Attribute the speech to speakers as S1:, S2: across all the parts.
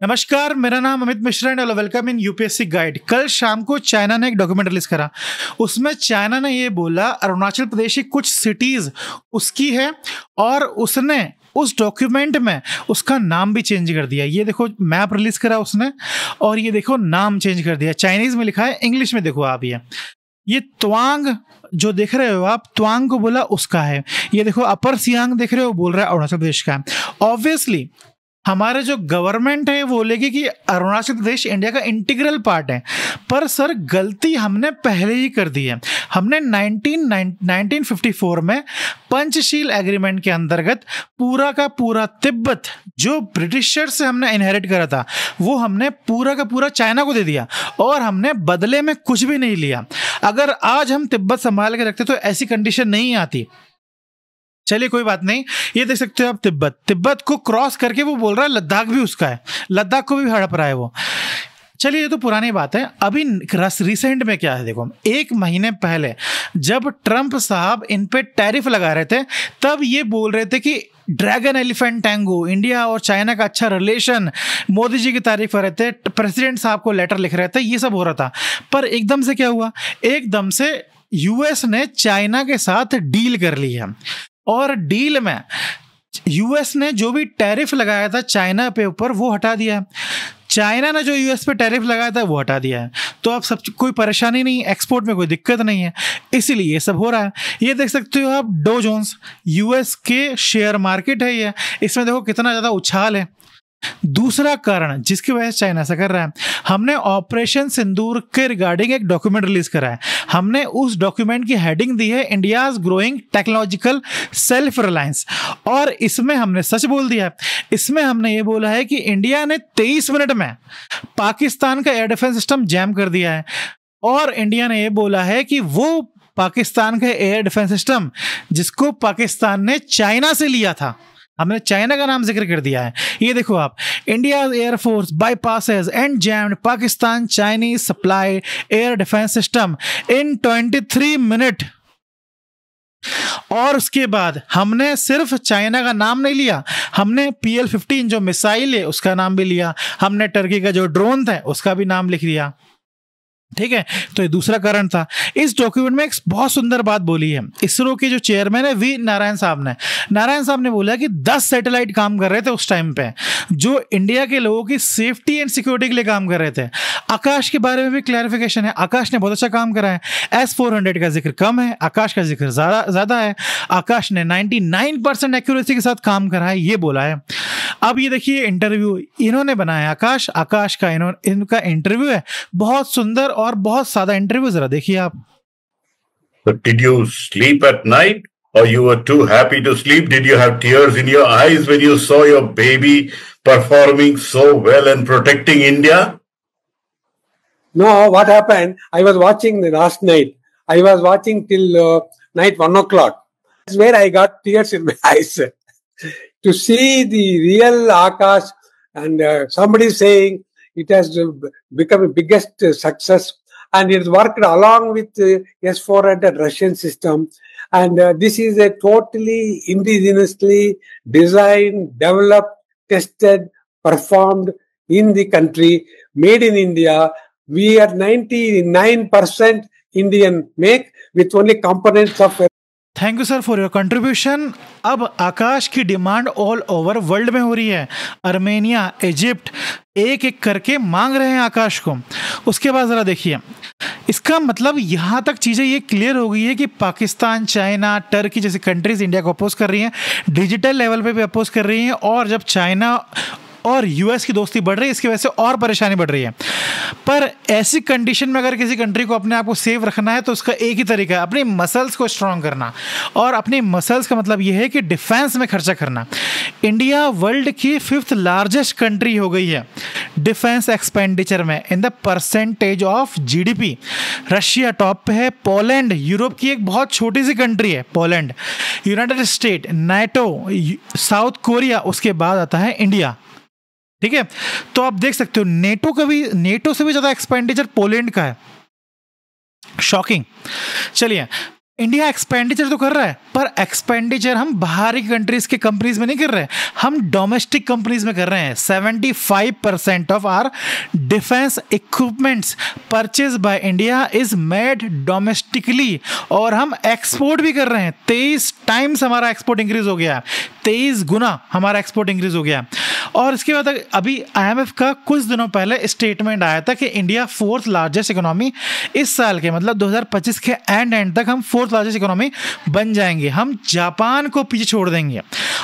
S1: नमस्कार, मेरा नाम Amit Mishra and welcome in UPSC guide. कल शाम को चाइना ने एक डॉक्यूमेंट रिलीज करा। उसमें चाइना ने ये बोला अरुणाचल प्रदेश की कुछ सिटीज उसकी है और उसने उस डॉक्यूमेंट में उसका नाम भी चेंज कर दिया। ये देखो मैप रिलीज करा उसने और ये देखो नाम चेंज कर दिया। चाइनीज में लिखा है, इंग्लिश में देखो आप ये त्वांग जो देख रहे हो आप, त्वांग को बोला उसका है। ये देखो अपर सियांग देख रहे हो, बोल रहा है अरुणाचल प्रदेश का है। ऑब्वियसली हमारे जो गवर्नमेंट है वो बोलेगी कि अरुणाचल प्रदेश इंडिया का इंटीग्रल पार्ट है, पर सर गलती हमने पहले ही कर दी है। हमने 1954 में पंचशील एग्रीमेंट के अंतर्गत पूरा का पूरा तिब्बत जो ब्रिटिशर्स से हमने इनहेरिट करा था वो हमने पूरा का पूरा चाइना को दे दिया और हमने बदले में कुछ भी नहीं लिया। अगर आज हम तिब्बत संभाल के रखते तो ऐसी कंडीशन नहीं आती। चलिए कोई बात नहीं, ये देख सकते हो आप तिब्बत को क्रॉस करके वो बोल रहा है लद्दाख भी उसका है, लद्दाख को भी हड़प रहा है वो। चलिए ये तो पुरानी बात है। अभी रिसेंट में क्या है देखो, एक महीने पहले जब ट्रंप साहब इन पे टैरिफ लगा रहे थे तब ये बोल रहे थे कि ड्रैगन एलिफेंट टैंगो, इंडिया और चाइना का अच्छा रिलेशन, मोदी जी की तारीफ कर रहे थे, प्रेसिडेंट साहब को लेटर लिख रहे थे, ये सब हो रहा था। पर एकदम से क्या हुआ, एकदम से यूएस ने चाइना के साथ डील कर ली है और डील में यूएस ने जो भी टैरिफ लगाया था चाइना पे ऊपर वो हटा दिया है। चाइना ने जो यूएस पे टैरिफ लगाया था वो हटा दिया है। तो अब सब कोई परेशानी नहीं, एक्सपोर्ट में कोई दिक्कत नहीं है, इसीलिए ये सब हो रहा है। ये देख सकते हो आप डो जोन्स, यूएस के शेयर मार्केट है ये, इसमें देखो कितना ज़्यादा उछाल है। दूसरा कारण जिसकी वजह से चाइना से कर रहा है, हमने ऑपरेशन सिंदूर के रिगार्डिंग एक डॉक्यूमेंट रिलीज करा है। हमने उस डॉक्यूमेंट की हेडिंग दी है India's growing technological self reliance, और इसमें हमने सच बोल दिया है। इसमें हमने ये बोला है कि इंडिया ने 23 मिनट में पाकिस्तान का एयर डिफेंस सिस्टम जैम कर दिया है, और इंडिया ने ये बोला है कि वो पाकिस्तान का एयर डिफेंस सिस्टम जिसको पाकिस्तान ने चाइना से लिया था, हमने चाइना का नाम जिक्र कर दिया है। ये देखो आप, India air force bypasses and jammed Pakistan Chinese supply air defence system in 23 minute. और उसके बाद हमने सिर्फ चाइना का नाम नहीं लिया, हमने PL-15 जो मिसाइल है उसका नाम भी लिया, हमने टर्की का जो ड्रोन था उसका भी नाम लिख दिया। ठीक है, तो ये दूसरा कारण था। इस डॉक्यूमेंट में एक बहुत सुंदर बात बोली है इसरो के जो चेयरमैन है वी नारायण साहब ने बोला कि 10 सैटेलाइट काम कर रहे थे उस टाइम पे जो इंडिया के लोगों की सेफ्टी एंड सिक्योरिटी के लिए काम कर रहे थे। आकाश के बारे में भी क्लैरिफिकेशन है, आकाश ने बहुत अच्छा काम करा है। S-400 का जिक्र कम है, आकाश का जिक्र ज्यादा है। आकाश ने 99% एक्यूरेसी के साथ काम करा है, ये बोला है। अब ये देखिए इंटरव्यू इन्होंने बनाया, आकाश का इनका इंटरव्यू है, बहुत सुंदर और बहुत सादा इंटरव्यू, जरा देखिए आप।
S2: But did you sleep at night or you were too happy to sleep? Did you have tears in your eyes when you saw your baby performing so well and protecting India?
S3: No, what happened? I was watching the last night. I was watching till night 1 o'clock. That's where I got tears in my eyes. To see the real Akash and somebody saying it has become the biggest success, and it worked along with S-400 Russian system, and this is a totally indigenously designed, developed, tested, performed in the country, made in India. We are 99% Indian make with only components of
S1: thank you sir for your contribution. अब आकाश की demand all over world में हो रही है। Armenia, Egypt एक एक करके मांग रहे हैं आकाश को। उसके बाद ज़रा देखिए, इसका मतलब यहाँ तक चीज़ें ये क्लियर हो गई है कि पाकिस्तान, चाइना, टर्की जैसी कंट्रीज इंडिया को अपोज कर रही हैं, डिजिटल लेवल पे भी अपोज कर रही हैं, और जब चाइना और यूएस की दोस्ती बढ़ रही है इसकी वजह से और परेशानी बढ़ रही है। पर ऐसी कंडीशन में अगर किसी कंट्री को अपने आप को सेफ रखना है तो उसका एक ही तरीका है, अपनी मसल्स को स्ट्रांग करना। और अपनी मसल्स का मतलब ये है कि डिफेंस में खर्चा करना। इंडिया वर्ल्ड की 5th लार्जेस्ट कंट्री हो गई है डिफेंस एक्सपेंडिचर में in the percentage of GDP। Russia top पे है, पोलैंड यूरोप की एक बहुत छोटी सी कंट्री है Poland, United state, NATO, south Korea, उसके बाद आता है इंडिया। ठीक है, तो आप देख सकते हो नेटो से भी ज्यादा एक्सपेंडिचर पोलैंड का है। शॉकिंग। चलिए, इंडिया एक्सपेंडिचर तो कर रहा है, पर एक्सपेंडिचर हम बाहरी कंट्रीज के कंपनीज में नहीं कर रहे हैं, हम डोमेस्टिक कंपनीज में कर रहे हैं। 75% of our defence equipments purchase by India is made domestically, और हम एक्सपोर्ट भी कर रहे हैं। 23 टाइम्स हमारा एक्सपोर्ट इंक्रीज हो गया, 23 गुना हमारा एक्सपोर्ट इंक्रीज हो गया। और इसके बाद अभी IMF का कुछ दिनों पहले स्टेटमेंट आया था कि इंडिया 4th लार्जेस्ट इकोनॉमी इस साल के, मतलब 2025 के एंड तक हम 4th लार्जेस्ट इकोनॉमी बन जाएंगे। हम जापान को पीछे छोड़ देंगे।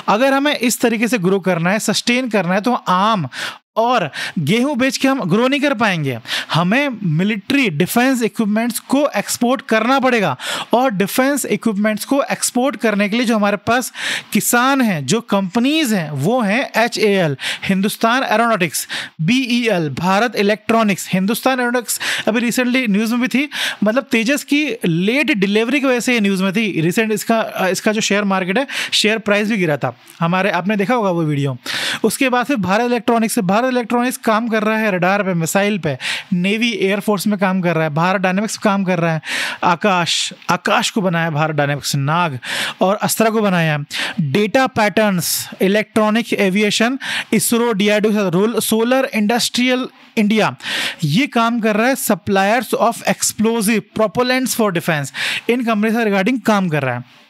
S1: अगर हमें इस तरीके से ग्रो करना है, सस्टेन करना है, तो आम और गेहूं बेच के हम ग्रो नहीं कर पाएंगे। हमें मिलिट्री डिफेंस इक्विपमेंट्स को एक्सपोर्ट करना पड़ेगा, और डिफेंस इक्विपमेंट्स को एक्सपोर्ट करने के लिए जो हमारे पास किसान हैं, जो कंपनीज हैं, वो हैं HAL Hindustan aeronautics, BEL Bharat electronics, Hindustan aeronautics अभी रिसेंटली न्यूज़ में भी थी, मतलब तेजस की लेट डिलीवरी की वजह से ये न्यूज़ में थी रिसेंट। इसका जो शेयर मार्केट है, शेयर प्राइस भी गिरा था हमारे, आपने देखा होगा वो वीडियो। उसके बाद फिर भारत इलेक्ट्रॉनिक्स से, भारत इलेक्ट्रॉनिक्स काम कर रहा है रडार पे, मिसाइल पे, नेवी एयरफोर्स में काम कर रहा है। भारत डायनेमिक्स काम कर रहा है आकाश को बनाया भारत डायनेमिक्स, नाग और अस्त्रा को बनाया। Data patterns, electronic aviation, ISRO DRDO, solar industrial India ये काम कर रहा है। Suppliers of explosive propellants for defence, इन कंपनी से रिगार्डिंग काम कर रहा है।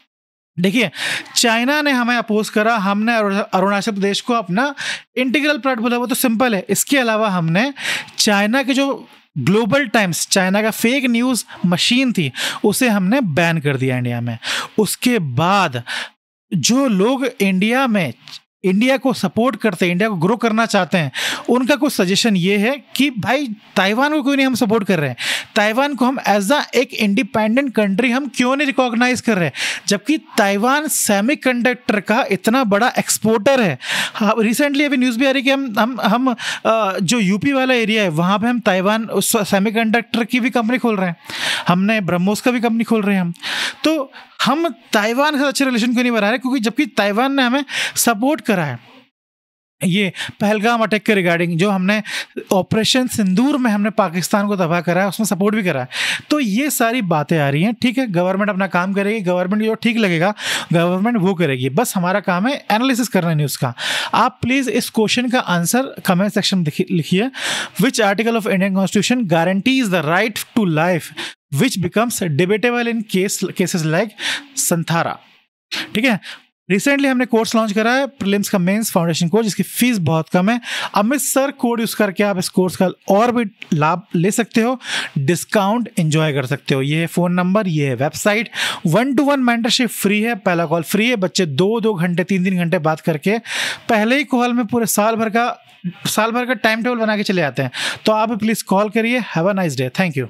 S1: देखिए, चाइना ने हमें अपोज करा, हमने अरुणाचल प्रदेश को अपना इंटीग्रल पार्ट बोला, वो तो सिंपल है। इसके अलावा हमने चाइना के जो ग्लोबल टाइम्स, चाइना का फेक न्यूज़ मशीन थी, उसे हमने बैन कर दिया इंडिया में। उसके बाद जो लोग इंडिया को सपोर्ट करते हैं, इंडिया को ग्रो करना चाहते हैं, उनका कुछ सजेशन ये है कि भाई ताइवान को क्यों नहीं हम सपोर्ट कर रहे हैं, ताइवान को हम एज एक इंडिपेंडेंट कंट्री हम क्यों नहीं रिकॉग्नाइज कर रहे हैं, जबकि ताइवान सेमीकंडक्टर का इतना बड़ा एक्सपोर्टर है। रिसेंटली अभी न्यूज़ भी आ रही है कि हम जो यूपी वाला एरिया है, वहाँ पे हम ताइवान सेमीकंडक्टर की भी कंपनी खोल रहे हैं, हमने ब्रह्मोस का भी कंपनी खोल रहे हैं हम। तो हम ताइवान के साथ अच्छे रिलेशन क्यों नहीं बना रहे, क्योंकि जबकि ताइवान ने हमें सपोर्ट करा है। ये पहलगाम अटैक के रिगार्डिंग जो हमने ऑपरेशन सिंदूर में हमने पाकिस्तान को तबाह करा है, उसमें सपोर्ट भी करा है। तो ये सारी बातें आ रही हैं। ठीक है, गवर्नमेंट अपना काम करेगी, गवर्नमेंट जो ठीक लगेगा गवर्नमेंट वो करेगी, बस हमारा काम है एनालिसिस करना न्यूज़ का। आप प्लीज़ इस क्वेश्चन का आंसर कमेंट सेक्शन में लिखिए। Which article of Indian constitution guarantees the right to life which becomes debatable in cases like Santhara. ठीक है, रिसेंटली हमने कोर्स लॉन्च करा है, प्रीलिम्स का मेंस फाउंडेशन कोर्स, जिसकी फीस बहुत कम है। अमित सर कोड यूज़ करके आप इस कोर्स का और भी लाभ ले सकते हो, डिस्काउंट एंजॉय कर सकते हो। ये है फ़ोन नंबर, ये है वेबसाइट। 1-to-1 मेंटरशिप फ्री है, पहला कॉल फ्री है। बच्चे 2-2 घंटे 3-3 घंटे बात करके पहले ही कॉल में पूरे साल भर का टाइम टेबल बना के चले आते हैं। तो आप प्लीज़ कॉल करिए। Have a nice day, thank you.